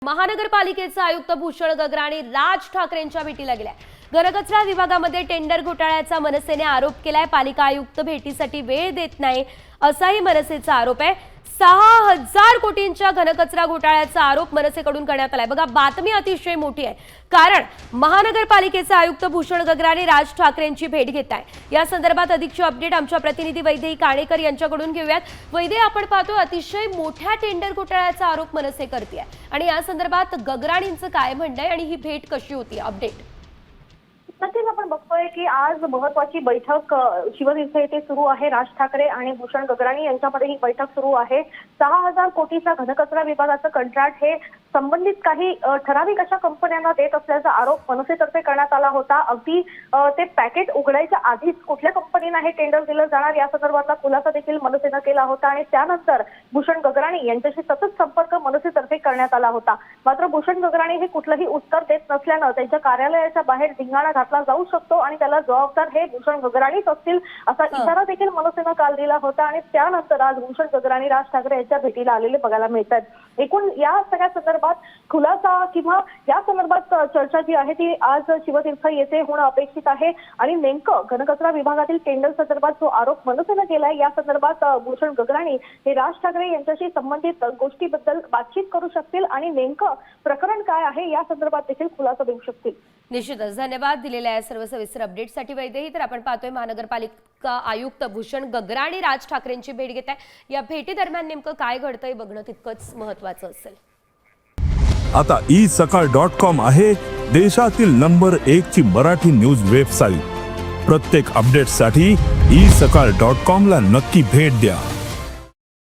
महानगरपालिकेचे आयुक्त भूषण गगराणी राज ठाकरेंच्या भेटीला गेल्या। घनकचरा विभागामध्ये टेंडर घोटाळ्याचा मनसेने आरोप केलाय। पालिका आयुक्त भेटीसाठी वेळ देत नाही असाही मनसेचा आरोप आहे। 6000 कोटींच्या घनकचरा घोटाळ्याचा आरोप मनसेकडून करण्यात आलाय। बघा, बातमी अतिशय मोठी आहे, कारण महानगरपालिकेचे आयुक्त भूषण गगराणी राज ठाकरेंची भेट घेत आहे। या संदर्भात अधिकची अपडेट आमच्या प्रतिनिधी वैदेही काणेकर यांच्याकडून घेऊयात। वैदेही, आपण पाहतो अतिशय मोठ्या टेंडर घोटाळ्याचा आरोप मनसे करते आणि या संदर्भात गगराणींचं काय म्हणणं आहे आणि ही भेट कशी होती? अपडेट नक्कीच आपण बघतोय की आज महत्वाची बैठक शिवतीर्थ येथे सुरू आहे। राज ठाकरे आणि भूषण गगराणी यांच्यामध्ये ही बैठक सुरू आहे। 6000 कोटीचा घनकचरा विभागाचं कंत्राट हे संबंधित काही ठराविक अशा कंपन्यांना देत असल्याचा आरोप मनसेतर्फे करण्यात आला होता। अगदी ते पॅकेट उघडायच्या आधीच कुठल्या कंपनीला हे टेंडर दिलं जाणार या संदर्भातला खुलासा देखील मनसेनं केला होता आणि त्यानंतर भूषण गगराणी यांच्याशी सतत संपर्क मनसेतर्फे करण्यात आला होता। मात्र भूषण गगराणी हे कुठलंही उत्तर देत नसल्यानं त्यांच्या कार्यालयाच्या बाहेर धिंगाणा घातला जाऊ शकतो आणि त्याला जबाबदार हे भूषण गगराणीच असतील असा इशारा देखील मनसेनं काल दिला होता आणि त्यानंतर आज भूषण गगराणी राज ठाकरे यांच्या भेटीला आलेले बघायला मिळतात। एकूण या सगळ्या संदर्भात खुलासा किंवा या संदर्भात चर्चा जी आहे ती आज शिवतीर्थ येथे होणं अपेक्षित आहे आणि नेमकं घनकचरा विभागातील टेंडर संदर्भात जो आरोप मनसेनं केलाय या संदर्भात भूषण गगराणी हे राज ठाकरे यांच्याशी संबंधित गोष्टीबद्दल बातचीत करू शकतील आणि नेमकं प्रकरण काय आहे या संदर्भात देखील खुलासा देऊ शकतील। निश्चितच धन्यवाद दिलेल्या या सर्व सविस्तर अपडेटसाठी वैदेही। तर आपण पाहतोय महानगरपालिका आयुक्त भूषण गगराणी राज ठाकरेंची भेट घेत आहे। या भेटी दरम्यान नेमकं काय घडतंय बघणं तितकंच महत्त्वाचं असेल। आता isakal.com आहे देशातील नंबर 1 ची मराठी न्यूज वेबसाईट। प्रत्येक अपडेटसाठी isakal.com ला नक्की भेट द्या।